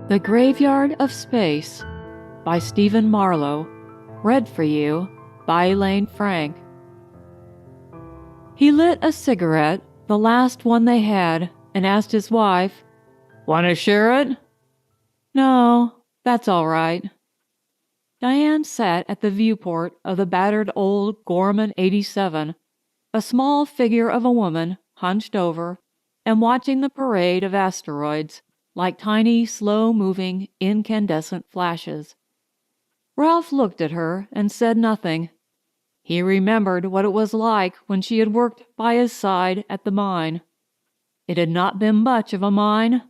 The Graveyard of Space by Stephen Marlowe. Read for you by Elaine Frank. He lit a cigarette, the last one they had, and asked his wife, "Want to share it?" "No, that's all right." Diane sat at the viewport of the battered old Gorman 87, a small figure of a woman hunched over and watching the parade of asteroids like tiny, slow-moving, incandescent flashes. Ralph looked at her and said nothing. He remembered what it was like when she had worked by his side at the mine. It had not been much of a mine.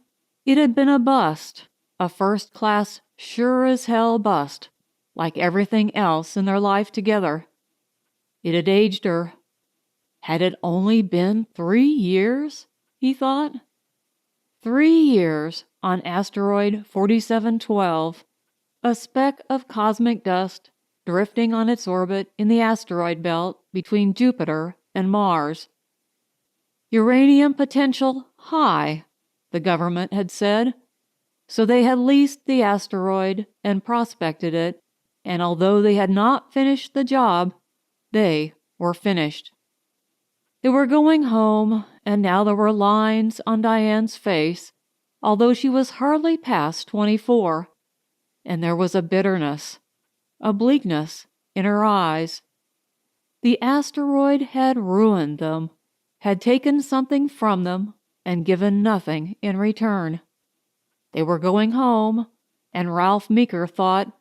It had been a bust, a first-class, sure-as-hell bust, like everything else in their life together. It had aged her. Had it only been 3 years, he thought? 3 years on asteroid 4712, a speck of cosmic dust drifting on its orbit in the asteroid belt between Jupiter and Mars. Uranium potential high, the government had said, so they had leased the asteroid and prospected it, and although they had not finished the job, they were finished. They were going home, and now there were lines on Diane's face, although she was hardly past 24, and there was a bitterness, a bleakness in her eyes. The asteroid had ruined them, had taken something from them, and given nothing in return. They were going home, and Ralph Meeker thought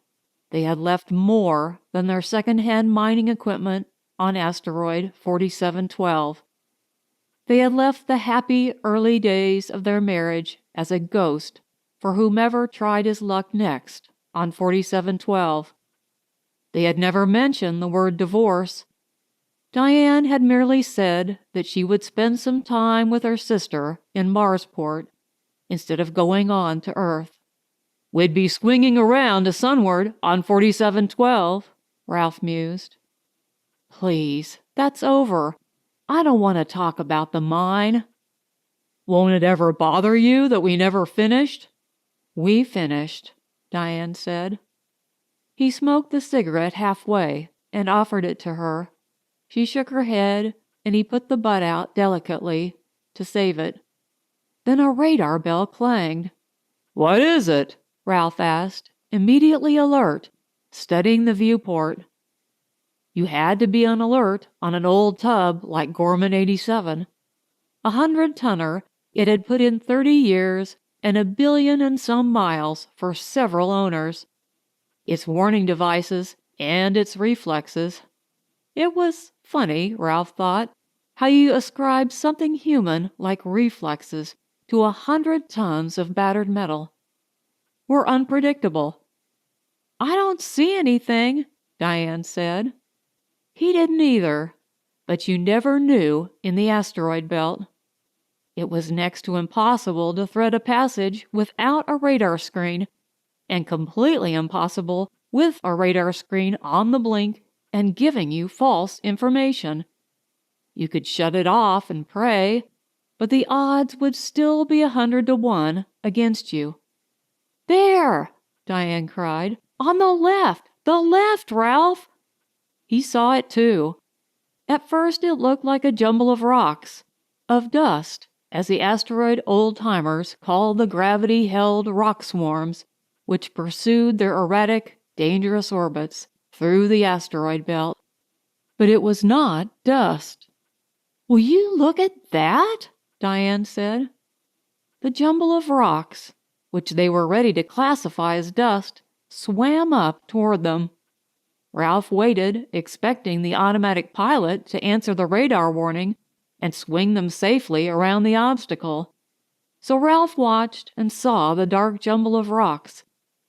they had left more than their second-hand mining equipment on asteroid 4712. They had left the happy early days of their marriage as a ghost for whomever tried his luck next on 4712. They had never mentioned the word divorce. Diane had merely said that she would spend some time with her sister in Marsport instead of going on to Earth. "We'd be swinging around to sunward on 4712, Ralph mused. "Please, that's over. I don't want to talk about the mine." "Won't it ever bother you that we never finished?" "We finished," Diane said. He smoked the cigarette halfway and offered it to her. She shook her head, and he put the butt out delicately to save it. Then a radar bell clanged. "What is it?" Ralph asked, immediately alert, studying the viewport. You had to be on alert on an old tub like Gorman 87. 100-tonner, it had put in 30 years and 1 billion and some miles for several owners. Its warning devices and its reflexes. It was funny, Ralph thought, how you ascribe something human like reflexes to 100 tons of battered metal. Were unpredictable. "I don't see anything," Diane said. He didn't either, but you never knew in the asteroid belt. It was next to impossible to thread a passage without a radar screen, and completely impossible with a radar screen on the blink and giving you false information. You could shut it off and pray, but the odds would still be 100 to 1 against you. "There!" Diane cried. "On the left! The left, Ralph!" He saw it too. At first it looked like a jumble of rocks, of dust, as the asteroid old-timers called the gravity-held rock swarms, which pursued their erratic, dangerous orbits through the asteroid belt. But it was not dust. "Will you look at that?" Diane said. The jumble of rocks, which they were ready to classify as dust, swam up toward them. Ralph waited, expecting the automatic pilot to answer the radar warning and swing them safely around the obstacle. So Ralph watched and saw the dark jumble of rocks,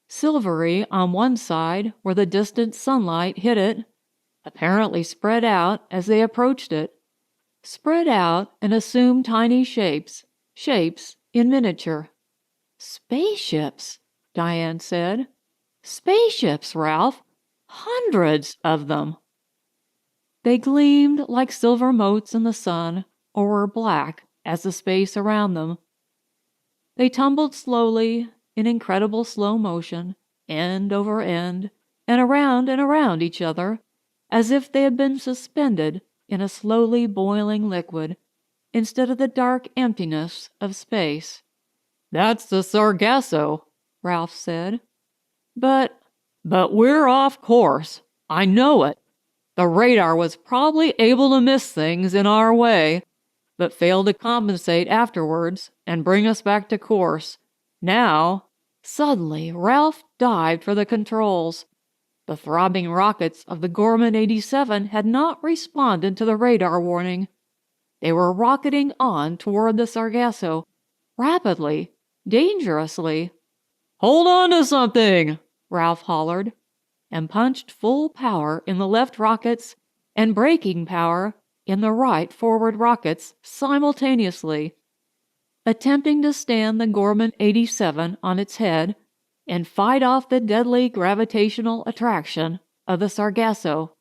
silvery on one side where the distant sunlight hit it, apparently spread out as they approached it. Spread out and assumed tiny shapes in miniature. "Spaceships," Diane said. "Spaceships, Ralph. Hundreds of them." They gleamed like silver motes in the sun, or were black as the space around them. They tumbled slowly, in incredible slow motion, end over end, and around each other, as if they had been suspended in a slowly boiling liquid instead of the dark emptiness of space. "That's the Sargasso," Ralph said. But we're off course. I know it. The radar was probably able to miss things in our way, but failed to compensate afterwards and bring us back to course. Now, suddenly Ralph dived for the controls. The throbbing rockets of the Gorman 87 had not responded to the radar warning. They were rocketing on toward the Sargasso, rapidly, dangerously. "Hold on to something!" Ralph hollered, and punched full power in the left rockets and braking power in the right forward rockets simultaneously, attempting to stand the Gorman 87 on its head and fight off the deadly gravitational attraction of the Sargasso.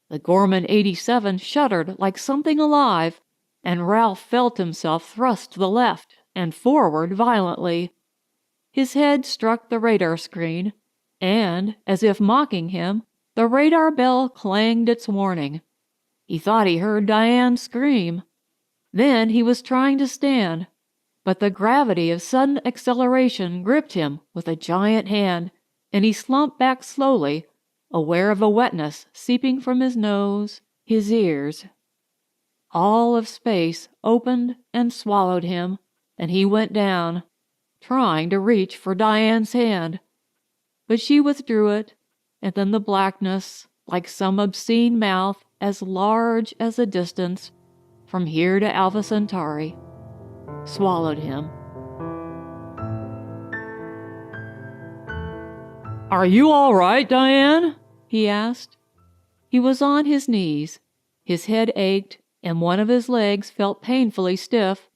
The Gorman 87 shuddered like something alive, and Ralph felt himself thrust to the left and forward violently. His head struck the radar screen, and, as if mocking him, the radar bell clanged its warning. He thought he heard Diane scream. Then he was trying to stand, but the gravity of sudden acceleration gripped him with a giant hand, and he slumped back slowly, aware of a wetness seeping from his nose, his ears. All of space opened and swallowed him, and he went down, trying to reach for Diane's hand. But she withdrew it, and then the blackness, like some obscene mouth as large as the distance from here to Alpha Centauri, swallowed him. "Are you all right, Diane?" he asked. He was on his knees. His head ached, and one of his legs felt painfully stiff.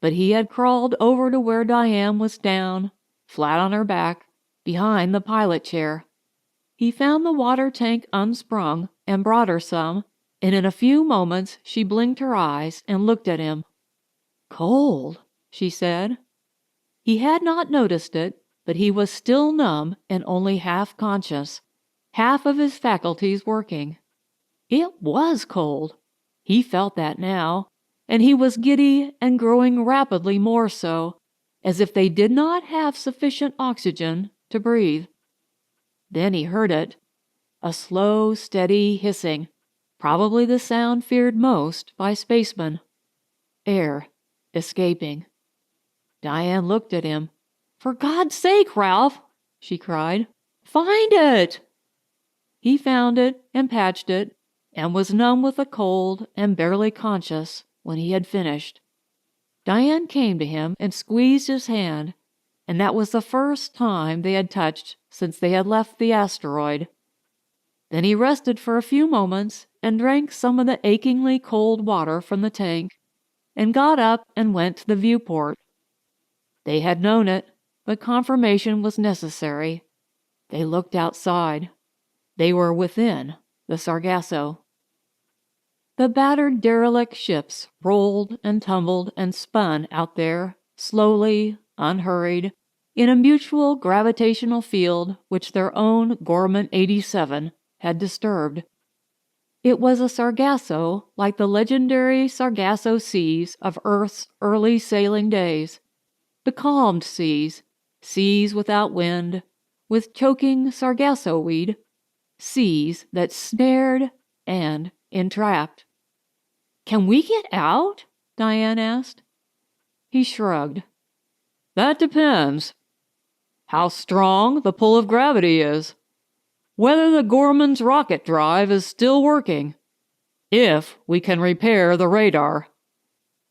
But he had crawled over to where Diane was down, flat on her back, behind the pilot chair. He found the water tank unsprung and brought her some, and in a few moments she blinked her eyes and looked at him. "Cold," she said. He had not noticed it, but he was still numb and only half conscious, half of his faculties working. It was cold. He felt that now, and he was giddy and growing rapidly more so, as if they did not have sufficient oxygen to breathe. Then he heard it, a slow, steady hissing, probably the sound feared most by spacemen. Air escaping. Diane looked at him. "For God's sake, Ralph!" she cried. "Find it!" He found it and patched it, and was numb with the cold and barely conscious when he had finished. Diane came to him and squeezed his hand, and that was the first time they had touched since they had left the asteroid. Then he rested for a few moments and drank some of the achingly cold water from the tank, and got up and went to the viewport. They had known it, but confirmation was necessary. They looked outside. They were within the Sargasso. The battered derelict ships rolled and tumbled and spun out there, slowly, unhurried, in a mutual gravitational field which their own Gorman 87 had disturbed. It was a Sargasso like the legendary Sargasso seas of Earth's early sailing days. Becalmed seas, seas without wind, with choking Sargasso weed, seas that snared and entrapped. "Can we get out?" Diane asked. He shrugged. "That depends. How strong the pull of gravity is. Whether the Gorman's rocket drive is still working. If we can repair the radar.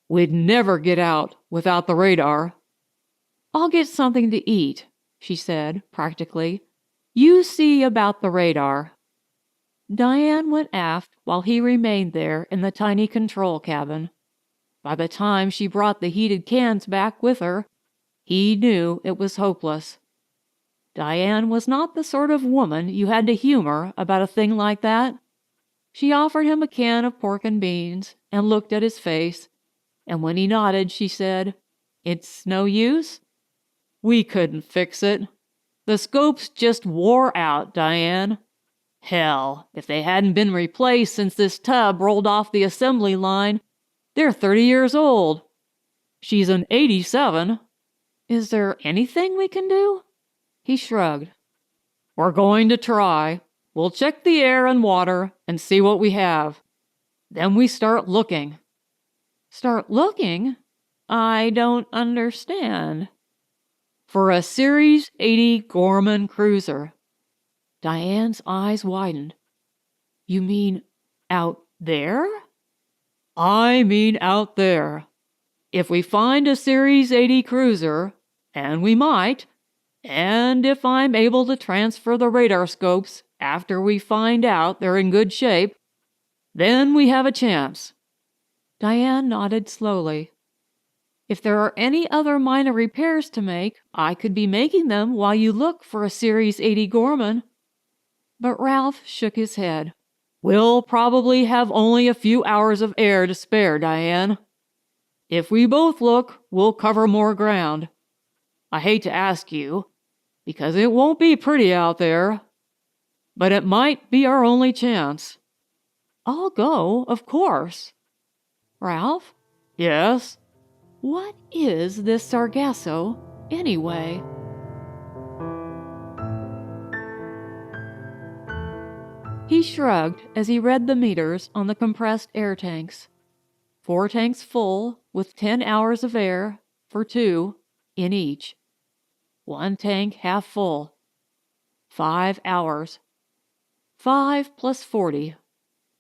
We'd never get out without the radar." "I'll get something to eat," she said, practically. "You see about the radar." Diane went aft while he remained there in the tiny control cabin. By the time she brought the heated cans back with her, he knew it was hopeless. Diane was not the sort of woman you had to humor about a thing like that. She offered him a can of pork and beans and looked at his face, and when he nodded, she said, "It's no use?" We couldn't fix it. The scopes just wore out, Diane. Hell, if they hadn't been replaced since this tub rolled off the assembly line, they're 30 years old. She's an 87. Is there anything we can do? He shrugged. We're going to try. We'll check the air and water and see what we have. Then we start looking. Start looking? I don't understand. For a Series 80 Gorman cruiser. Diane's eyes widened. You mean out there? I mean out there. If we find a Series 80 cruiser, and we might, and if I'm able to transfer the radar scopes after we find out they're in good shape, then we have a chance. Diane nodded slowly. If there are any other minor repairs to make, I could be making them while you look for a Series 80 Gorman. But Ralph shook his head. We'll probably have only a few hours of air to spare, Diane. If we both look, we'll cover more ground. I hate to ask you, because it won't be pretty out there, but it might be our only chance. I'll go, of course. Ralph? Yes? What is this Sargasso, anyway? He shrugged as he read the meters on the compressed air tanks. 4 tanks full, with 10 hours of air, for 2, in each. 1 tank half full. 5 hours. 5 plus 40.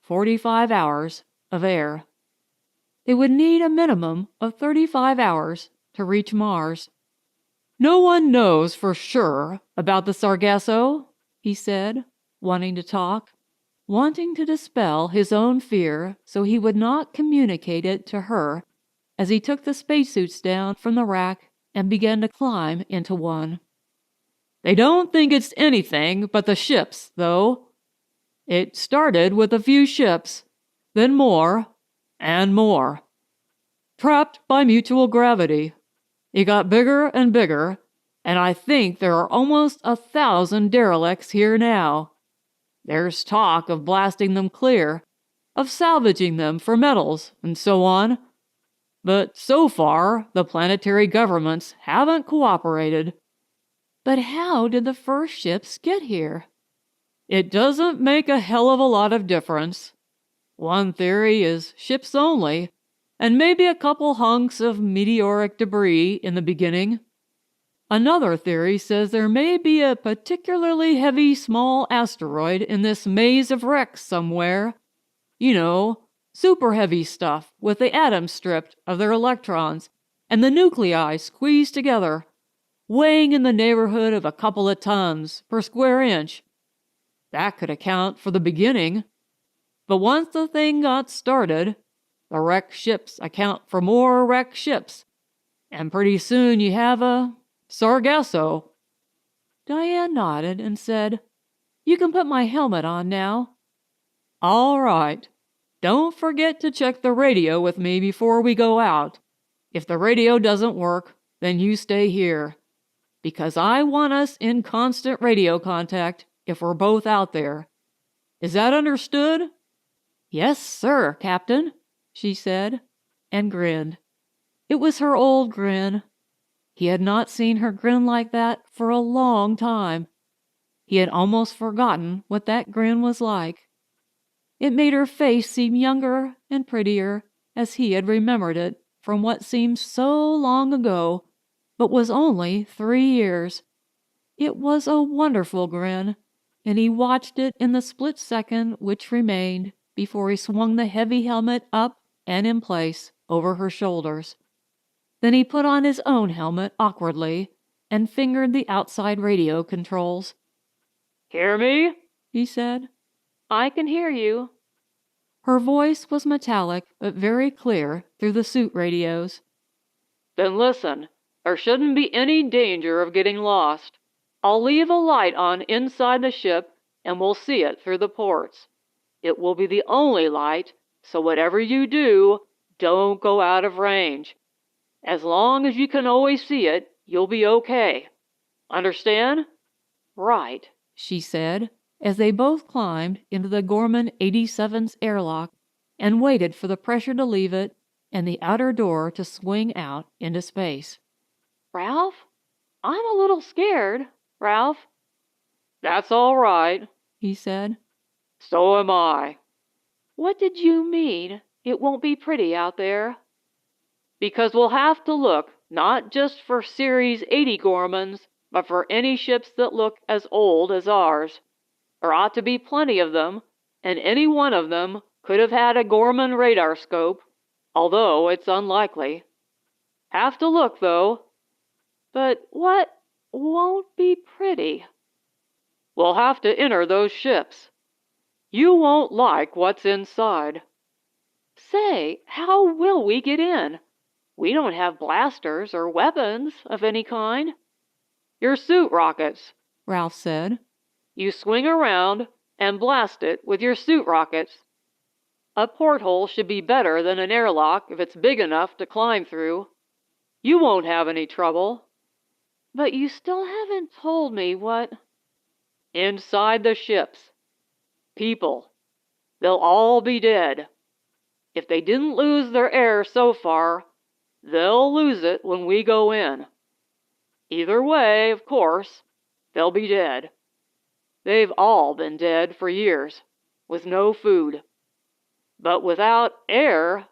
45 hours of air. They would need a minimum of 35 hours to reach Mars. No one knows for sure about the Sargasso, he said, wanting to talk, wanting to dispel his own fear so he would not communicate it to her as he took the spacesuits down from the rack and began to climb into one. They don't think it's anything but the ships, though. It started with a few ships, then more and more. Trapped by mutual gravity. It got bigger and bigger, and I think there are almost 1,000 derelicts here now. There's talk of blasting them clear, of salvaging them for metals, and so on. But so far, the planetary governments haven't cooperated. But how did the first ships get here? It doesn't make a hell of a lot of difference. One theory is ships only, and maybe a couple hunks of meteoric debris in the beginning. Another theory says there may be a particularly heavy small asteroid in this maze of wrecks somewhere. You know, super heavy stuff with the atoms stripped of their electrons and the nuclei squeezed together, weighing in the neighborhood of a couple of tons per square inch. That could account for the beginning. But once the thing got started, the wrecked ships account for more wrecked ships, and pretty soon you have a Sargasso. Diane nodded and said, You can put my helmet on now. All right. Don't forget to check the radio with me before we go out. If the radio doesn't work, then you stay here, because I want us in constant radio contact if we're both out there. Is that understood? Yes, sir, Captain, she said, and grinned. It was her old grin. He had not seen her grin like that for a long time. He had almost forgotten what that grin was like. It made her face seem younger and prettier as he had remembered it from what seemed so long ago, but was only 3 years. It was a wonderful grin, and he watched it in the split second which remained before he swung the heavy helmet up and in place over her shoulders. Then he put on his own helmet awkwardly and fingered the outside radio controls. Hear me? He said. I can hear you. Her voice was metallic but very clear through the suit radios. Then listen, there shouldn't be any danger of getting lost. I'll leave a light on inside the ship and we'll see it through the ports. It will be the only light, so whatever you do, don't go out of range. As long as you can always see it, You'll be okay. Understand? Right, she said, as they both climbed into the Gorman 87's airlock and waited for the pressure to leave it and the outer door to swing out into space. Ralph? I'm a little scared, Ralph. That's all right, he said. So am I. What did you mean, it won't be pretty out there? Because we'll have to look not just for Series 80 Gormans, but for any ships that look as old as ours. There ought to be plenty of them, and any one of them could have had a Gorman radar scope, although it's unlikely. Have to look, though. But what won't be pretty? We'll have to enter those ships. You won't like what's inside. Say, how will we get in? We don't have blasters or weapons of any kind. Your suit rockets, Ralph said. You swing around and blast it with your suit rockets. A porthole should be better than an airlock if it's big enough to climb through. You won't have any trouble. But you still haven't told me what... Inside the ships. People. They'll all be dead. If they didn't lose their air so far, they'll lose it when we go in. Either way, of course, they'll be dead. They've all been dead for years, with no food. But without air...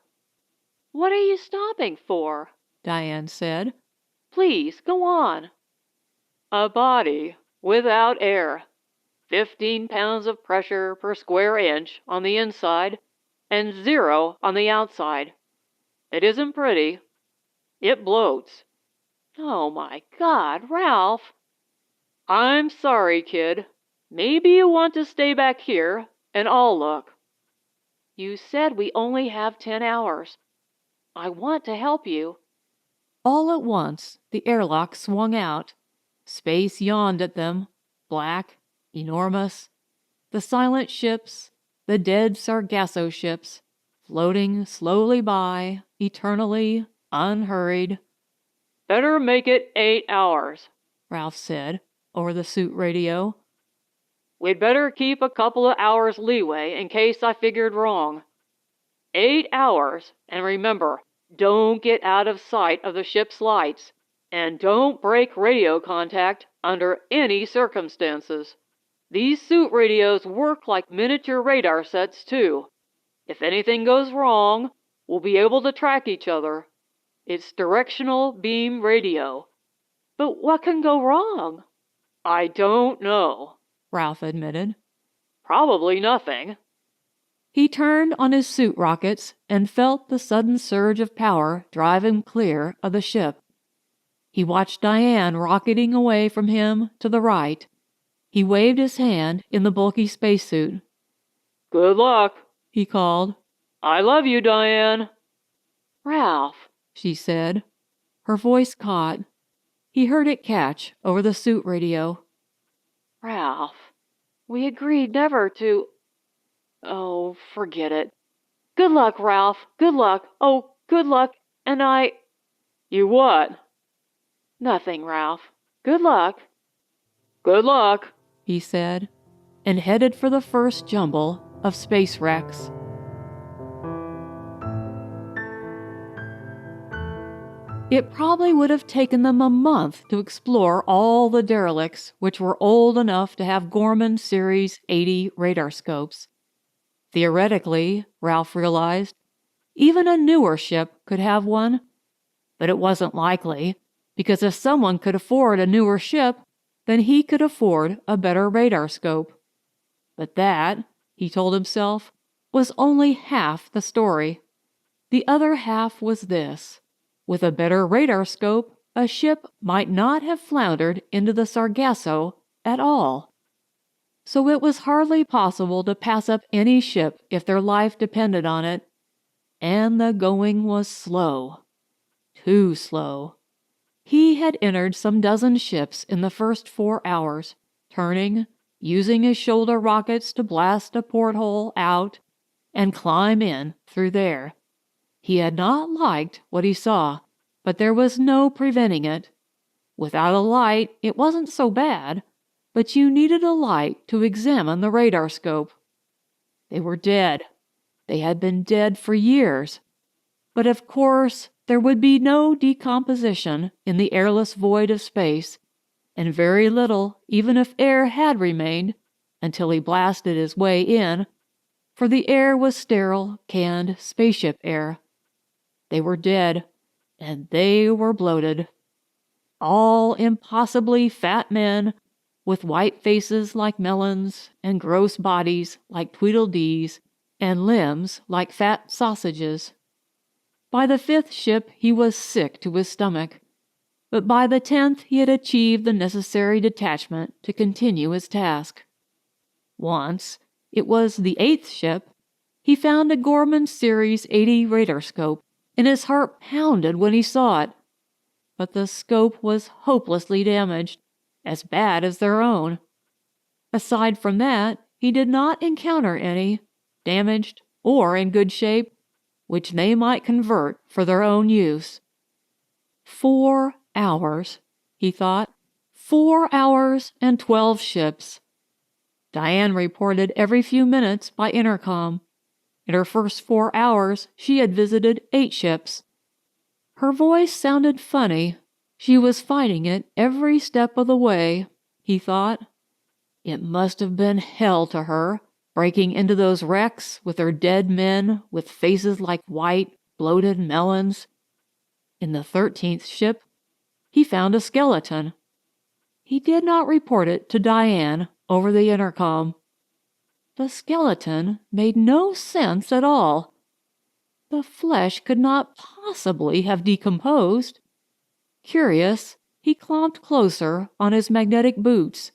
What are you stopping for? Diane said. Please, go on. A body without air. 15 pounds of pressure per square inch on the inside and 0 on the outside. It isn't pretty. It bloats. Oh my God, Ralph. I'm sorry, kid. Maybe you want to stay back here and I'll look. You said we only have 10 hours. I want to help you. All at once, the airlock swung out. Space yawned at them, black, enormous. The silent ships, the dead Sargasso ships, floating slowly by, eternally, unhurried. Better make it 8 hours, Ralph said, over the suit radio. We'd better keep a couple of hours leeway in case I figured wrong. 8 hours, and remember, don't get out of sight of the ship's lights, and don't break radio contact under any circumstances. These suit radios work like miniature radar sets, too. If anything goes wrong, we'll be able to track each other. It's directional beam radio. But what can go wrong? I don't know, Ralph admitted. Probably nothing. He turned on his suit rockets and felt the sudden surge of power drive him clear of the ship. He watched Diane rocketing away from him to the right. He waved his hand in the bulky spacesuit. Good luck, he called. I love you, Diane. Ralph, she said. Her voice caught. He heard it catch over the suit radio. Ralph, we agreed never to... Oh, forget it. Good luck, Ralph. Good luck. Oh, good luck. And I... You what? Nothing, Ralph. Good luck. Good luck, he said, and headed for the first jumble of space wrecks. It probably would have taken them a month to explore all the derelicts which were old enough to have Gorman Series 80 radar scopes. Theoretically, Ralph realized, even a newer ship could have one. But it wasn't likely, because if someone could afford a newer ship, then he could afford a better radar scope. But that, he told himself, was only half the story. The other half was this. With a better radar scope, a ship might not have floundered into the Sargasso at all. So it was hardly possible to pass up any ship if their life depended on it. And the going was slow. Too slow. He had entered some dozen ships in the first 4 hours, turning, using his shoulder rockets to blast a porthole out and climb in through there. He had not liked what he saw, but there was no preventing it. Without a light, it wasn't so bad, but you needed a light to examine the radar scope. They were dead. They had been dead for years. But of course, there would be no decomposition in the airless void of space, and very little, even if air had remained, until he blasted his way in, for the air was sterile, canned spaceship air. They were dead, and they were bloated. All impossibly fat men, with white faces like melons, and gross bodies like Tweedledees, and limbs like fat sausages. By the 5th ship he was sick to his stomach, but by the 10th he had achieved the necessary detachment to continue his task. Once, it was the 8th ship, he found a Gorman Series 80 radar scope, and his heart pounded when he saw it. But the scope was hopelessly damaged, as bad as their own. Aside from that, he did not encounter any, damaged or in good shape, which they might convert for their own use. 4 hours, he thought. 4 hours and 12 ships. Diane reported every few minutes by intercom. In her first 4 hours, she had visited 8 ships. Her voice sounded funny. She was fighting it every step of the way, he thought. It must have been hell to her, breaking into those wrecks with their dead men with faces like white, bloated melons. In the 13th ship, he found a skeleton. He did not report it to Diane over the intercom. The skeleton made no sense at all. The flesh could not possibly have decomposed. Curious, he clomped closer on his magnetic boots.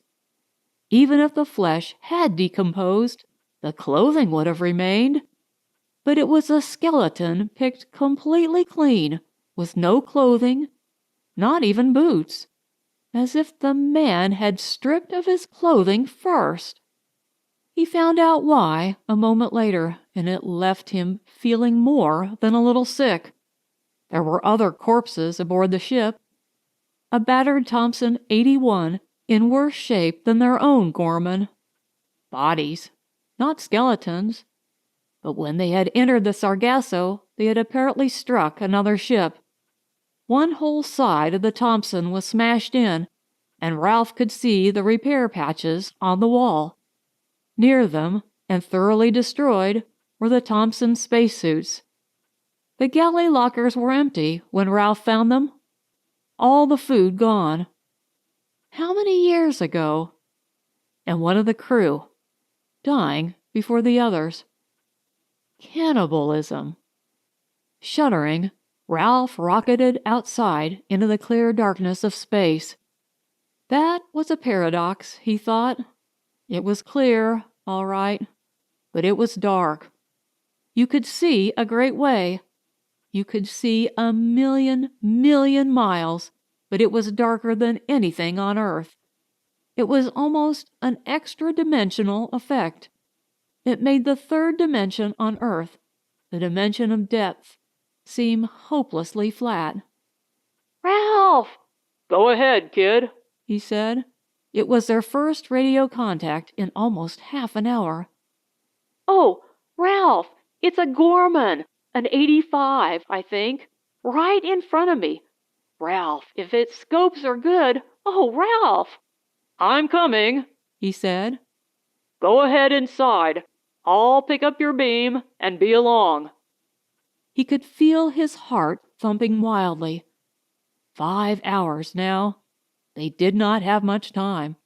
Even if the flesh had decomposed, the clothing would have remained. But it was a skeleton picked completely clean, with no clothing, not even boots, as if the man had stripped of his clothing first. He found out why a moment later, and it left him feeling more than a little sick. There were other corpses aboard the ship. A battered Thompson 81 in worse shape than their own Gorman. Bodies, not skeletons. But when they had entered the Sargasso, they had apparently struck another ship. One whole side of the Thompson was smashed in, and Ralph could see the repair patches on the wall. Near them, and thoroughly destroyed, were the Thompson spacesuits. The galley lockers were empty when Ralph found them. All the food gone. How many years ago? And one of the crew, dying before the others. Cannibalism. Shuddering, Ralph rocketed outside into the clear darkness of space. That was a paradox, he thought. It was clear, all right, but it was dark. You could see a great way. You could see a million miles, but it was darker than anything on Earth. It was almost an extra-dimensional effect. It made the third dimension on Earth, the dimension of depth, seem hopelessly flat. "Ralph!" "Go ahead, kid," he said. It was their first radio contact in almost half an hour. "Oh, Ralph, it's a Gorman, an 85, I think, right in front of me. Ralph, if its scopes are good, oh, Ralph!" "I'm coming," he said. "Go ahead inside. I'll pick up your beam and be along." He could feel his heart thumping wildly. 5 hours now. They did not have much time.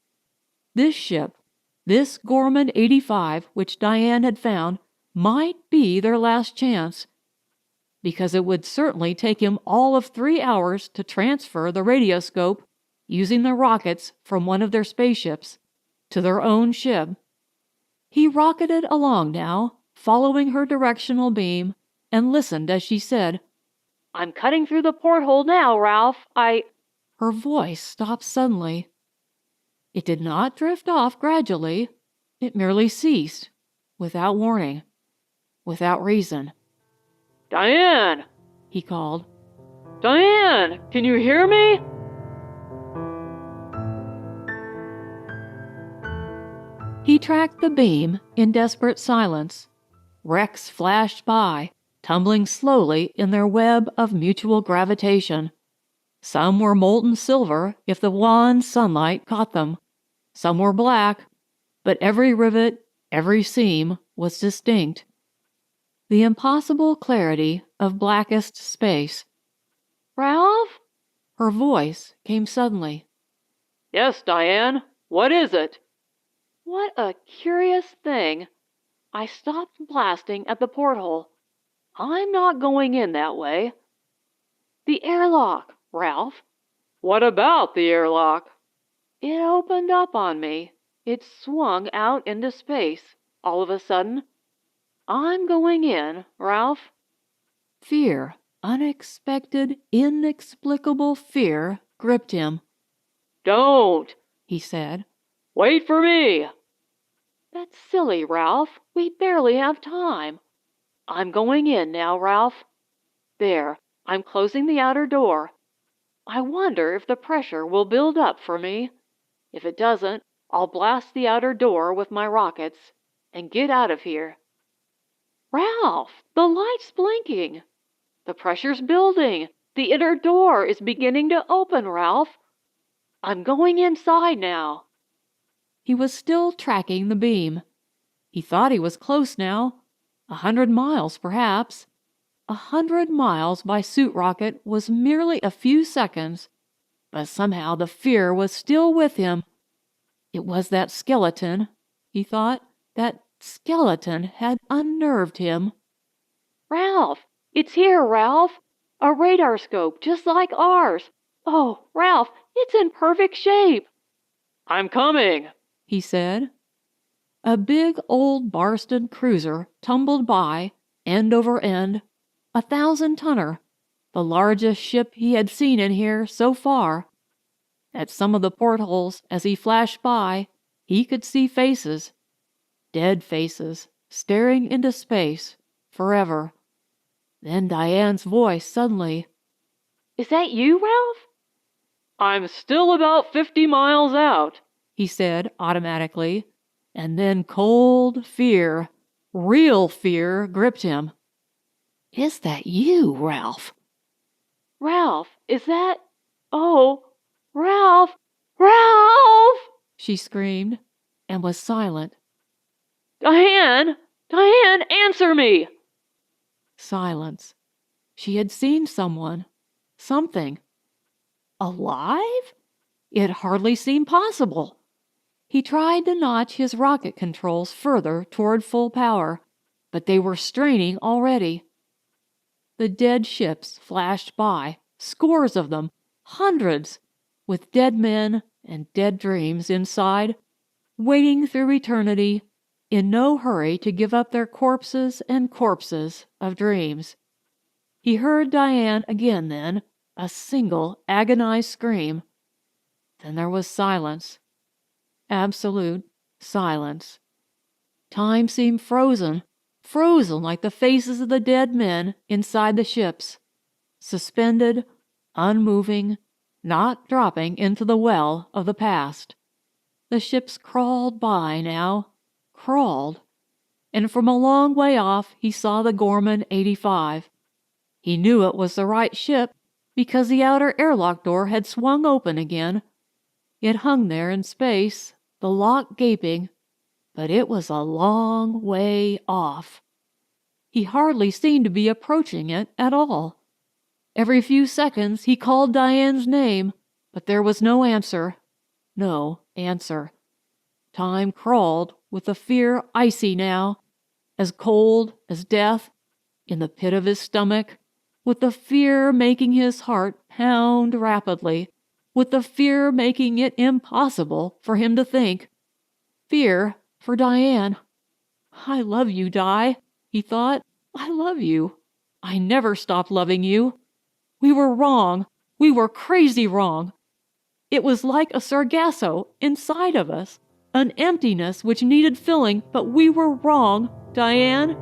This ship, this Gorman 85 which Diane had found, might be their last chance, because it would certainly take him all of 3 hours to transfer the radioscope using the rockets from one of their spaceships to their own ship. He rocketed along now, following her directional beam, and listened as she said, "I'm cutting through the porthole now, Ralph. Her voice stopped suddenly. It did not drift off gradually. It merely ceased, without warning, without reason. "Diane!" he called. "Diane, can you hear me?" He tracked the beam in desperate silence. Wrecks flashed by, tumbling slowly in their web of mutual gravitation. Some were molten silver if the wan sunlight caught them. Some were black, but every rivet, every seam was distinct. The impossible clarity of blackest space. "Ralph?" Her voice came suddenly. "Yes, Diane. What is it?" "What a curious thing. I stopped blasting at the porthole. I'm not going in that way. The airlock, Ralph." "What about the airlock?" "It opened up on me. It swung out into space, all of a sudden. I'm going in, Ralph." Fear, unexpected, inexplicable fear, gripped him. "Don't," he said. "Wait for me." "That's silly, Ralph. We barely have time. I'm going in now, Ralph. There, I'm closing the outer door. I wonder if the pressure will build up for me. If it doesn't, I'll blast the outer door with my rockets and get out of here. Ralph, the light's blinking. The pressure's building. The inner door is beginning to open, Ralph. I'm going inside now." He was still tracking the beam. He thought he was close now. 100 miles, perhaps. 100 miles by suit rocket was merely a few seconds, but somehow the fear was still with him. It was that skeleton, he thought. That skeleton had unnerved him. "Ralph! It's here, Ralph! A radar scope just like ours! Oh, Ralph, it's in perfect shape!" "I'm coming," he said. A big old Barsted cruiser tumbled by, end over end, 1,000-tonner, the largest ship he had seen in here so far. At some of the portholes, as he flashed by, he could see faces. Dead faces, staring into space, forever. Then Diane's voice suddenly. "Is that you, Ralph?" "I'm still about 50 miles out," he said automatically, and then cold fear, real fear, gripped him. "Is that you, Ralph?" "Ralph, is that... Oh, Ralph! Ralph!" she screamed, and was silent. "Diane! Diane, answer me!" Silence. She had seen someone. Something. Alive? It hardly seemed possible. He tried to notch his rocket controls further toward full power, but they were straining already. The dead ships flashed by, scores of them, hundreds, with dead men and dead dreams inside, waiting through eternity, in no hurry to give up their corpses and corpses of dreams. He heard Diane again then, a single agonized scream. Then there was silence. Absolute silence. Time seemed frozen, frozen like the faces of the dead men inside the ships, suspended, unmoving, not dropping into the well of the past. The ships crawled by now, crawled, and from a long way off he saw the Gorman 85. He knew it was the right ship because the outer airlock door had swung open again. It hung there in space, the lock gaping, but it was a long way off. He hardly seemed to be approaching it at all. Every few seconds he called Diane's name, but there was no answer. No answer. Time crawled with the fear icy now, as cold as death, in the pit of his stomach, with the fear making his heart pound rapidly, with the fear making it impossible for him to think. Fear for Diane. "I love you, Di," he thought. "I love you. I never stopped loving you. We were wrong. We were crazy wrong. It was like a sargasso inside of us, an emptiness which needed filling, but we were wrong, Diane."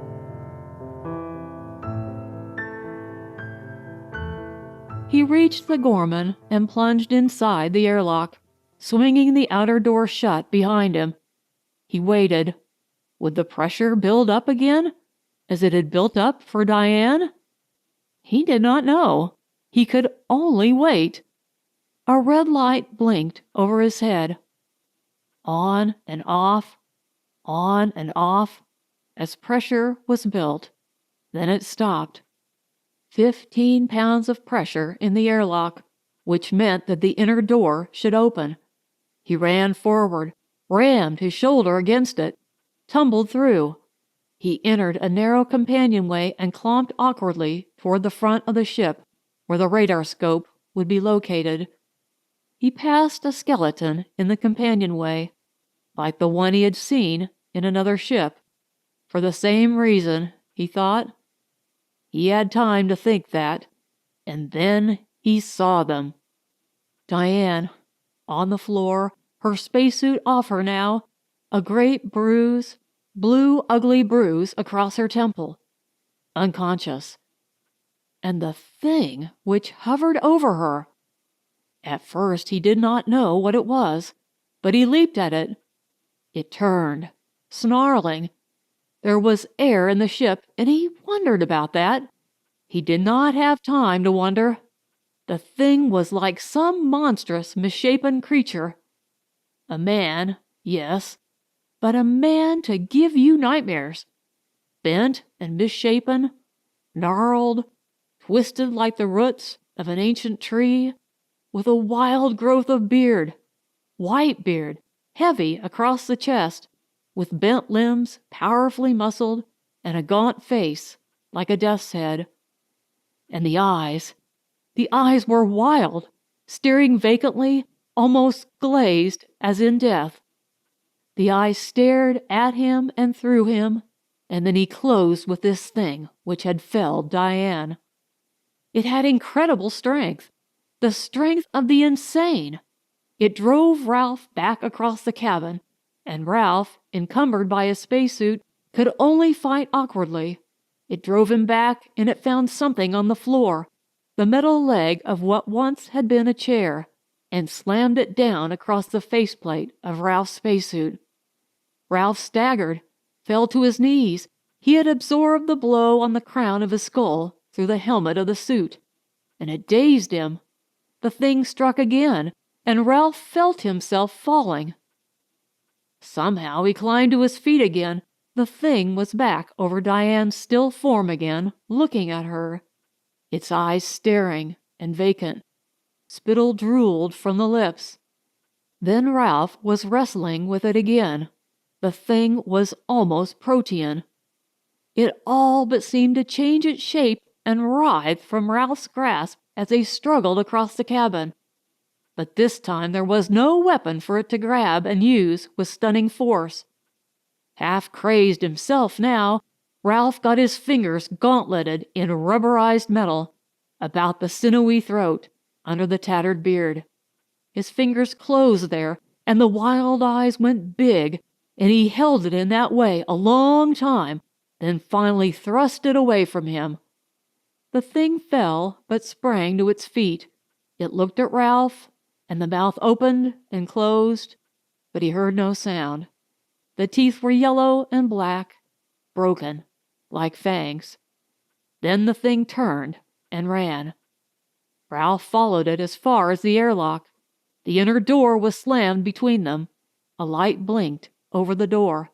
He reached the Gorman and plunged inside the airlock, swinging the outer door shut behind him. He waited. Would the pressure build up again, as it had built up for Diane? He did not know. He could only wait. A red light blinked over his head. On and off, as pressure was built. Then it stopped. 15 pounds of pressure in the airlock, which meant that the inner door should open. He ran forward, rammed his shoulder against it, tumbled through. He entered a narrow companionway and clomped awkwardly toward the front of the ship, where the radar scope would be located. He passed a skeleton in the companionway, like the one he had seen in another ship. For the same reason, he thought. He had time to think that, and then he saw them. Diane, on the floor, her spacesuit off her now, a great bruise, blue ugly bruise across her temple, unconscious. And the thing which hovered over her. At first he did not know what it was, but he leaped at it. It turned, snarling. There was air in the ship, and he wondered about that. He did not have time to wonder. The thing was like some monstrous, misshapen creature. A man, yes, but a man to give you nightmares. Bent and misshapen, gnarled, twisted like the roots of an ancient tree, with a wild growth of beard, white beard, heavy across the chest, with bent limbs powerfully muscled, and a gaunt face like a death's head. And the eyes were wild, staring vacantly, almost glazed as in death. The eyes stared at him and through him, and then he closed with this thing which had felled Diane. It had incredible strength, the strength of the insane. It drove Ralph back across the cabin, and Ralph, encumbered by his spacesuit, could only fight awkwardly. It drove him back, and it found something on the floor, the metal leg of what once had been a chair, and slammed it down across the faceplate of Ralph's spacesuit. Ralph staggered, fell to his knees. He had absorbed the blow on the crown of his skull through the helmet of the suit, and it dazed him. The thing struck again, and Ralph felt himself falling. Somehow he climbed to his feet again. The thing was back over Diane's still form again, looking at her, its eyes staring and vacant. Spittle drooled from the lips. Then Ralph was wrestling with it again. The thing was almost protean. It all but seemed to change its shape and writhe from Ralph's grasp as they struggled across the cabin. But this time there was no weapon for it to grab and use with stunning force. Half crazed himself now, Ralph got his fingers gauntleted in rubberized metal about the sinewy throat, under the tattered beard. His fingers closed there, and the wild eyes went big, and he held it in that way a long time, then finally thrust it away from him. The thing fell, but sprang to its feet. It looked at Ralph, and the mouth opened and closed, but he heard no sound. The teeth were yellow and black, broken, like fangs. Then the thing turned and ran. Ralph followed it as far as the airlock. The inner door was slammed between them. A light blinked over the door.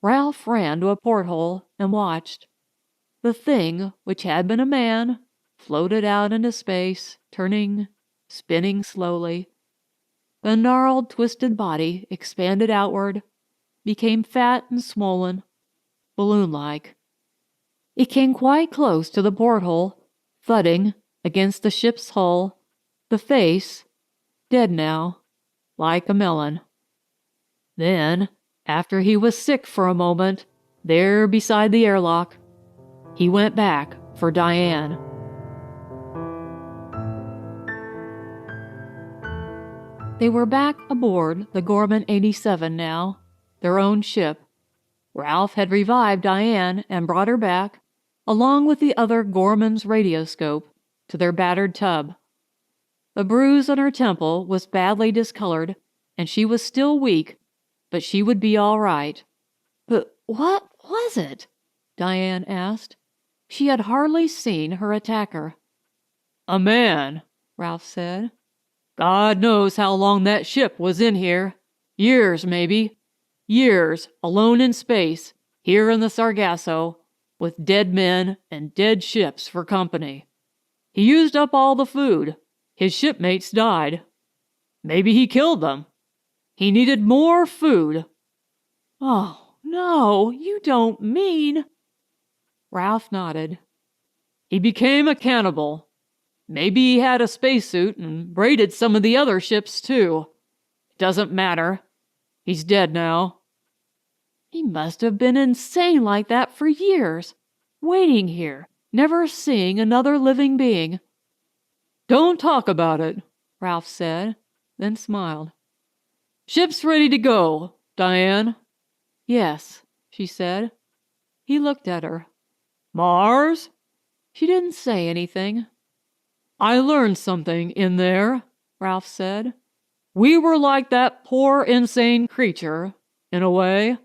Ralph ran to a porthole and watched. The thing, which had been a man, floated out into space, turning, spinning slowly. The gnarled, twisted body expanded outward, became fat and swollen, balloon-like. It came quite close to the porthole, thudding against the ship's hull, the face, dead now, like a melon. Then, after he was sick for a moment, there beside the airlock, he went back for Diane. They were back aboard the Gorman 87 now, their own ship. Ralph had revived Diane and brought her back, along with the other Gorman's radioscope, to their battered tub. The bruise on her temple was badly discolored, and she was still weak, but she would be all right. But what was it? Diane asked. She had hardly seen her attacker. A man, Ralph said. God knows how long that ship was in here. Years, maybe. Years, alone in space, here in the Sargasso, with dead men and dead ships for company. He used up all the food. His shipmates died. Maybe he killed them. He needed more food. Oh, no, you don't mean... Ralph nodded. He became a cannibal. Maybe he had a spacesuit and braided some of the other ships, too. Doesn't matter. He's dead now. He must have been insane like that for years, waiting here, never seeing another living being. Don't talk about it, Ralph said, then smiled. Ship's ready to go, Diane. Yes, she said. He looked at her. Mars? She didn't say anything. I learned something in there, Ralph said. We were like that poor insane creature, in a way.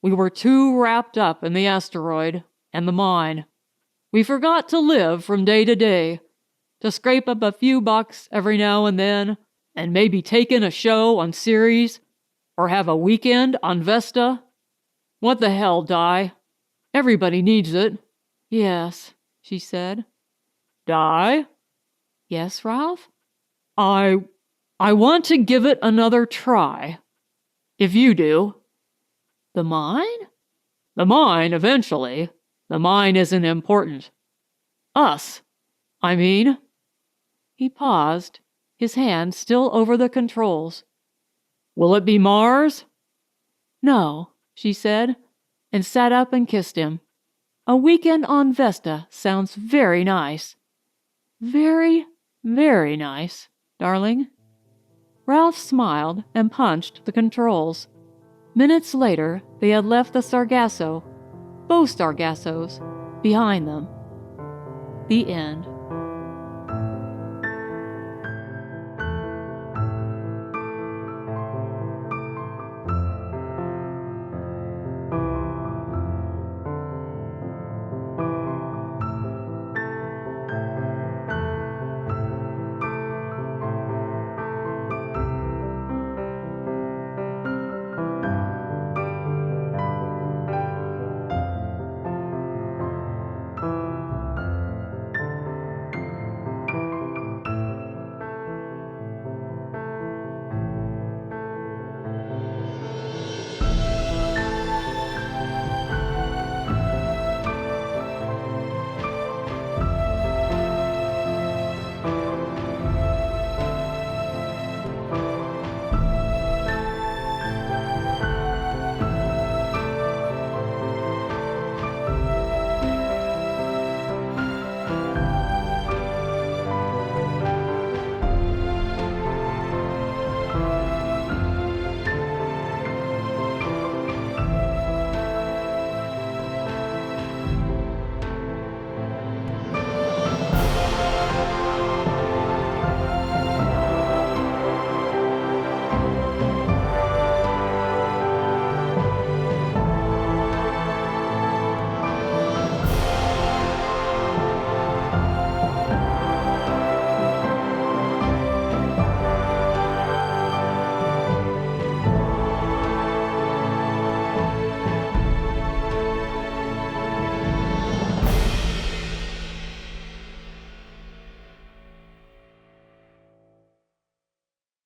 We were too wrapped up in the asteroid and the mine. We forgot to live from day to day, to scrape up a few bucks every now and then, and maybe take in a show on Ceres, or have a weekend on Vesta. What the hell, Di? Everybody needs it. Yes, she said. Di? Yes, Ralph? I want to give it another try. If you do. The mine? The mine, eventually. The mine isn't important. Us, I mean. He paused, his hand still over the controls. Will it be Mars? No, she said, and sat up and kissed him. A weekend on Vesta sounds very nice. Very, very nice, darling. Ralph smiled and punched the controls. Minutes later, they had left the Sargasso, both Sargassos, behind them. The end.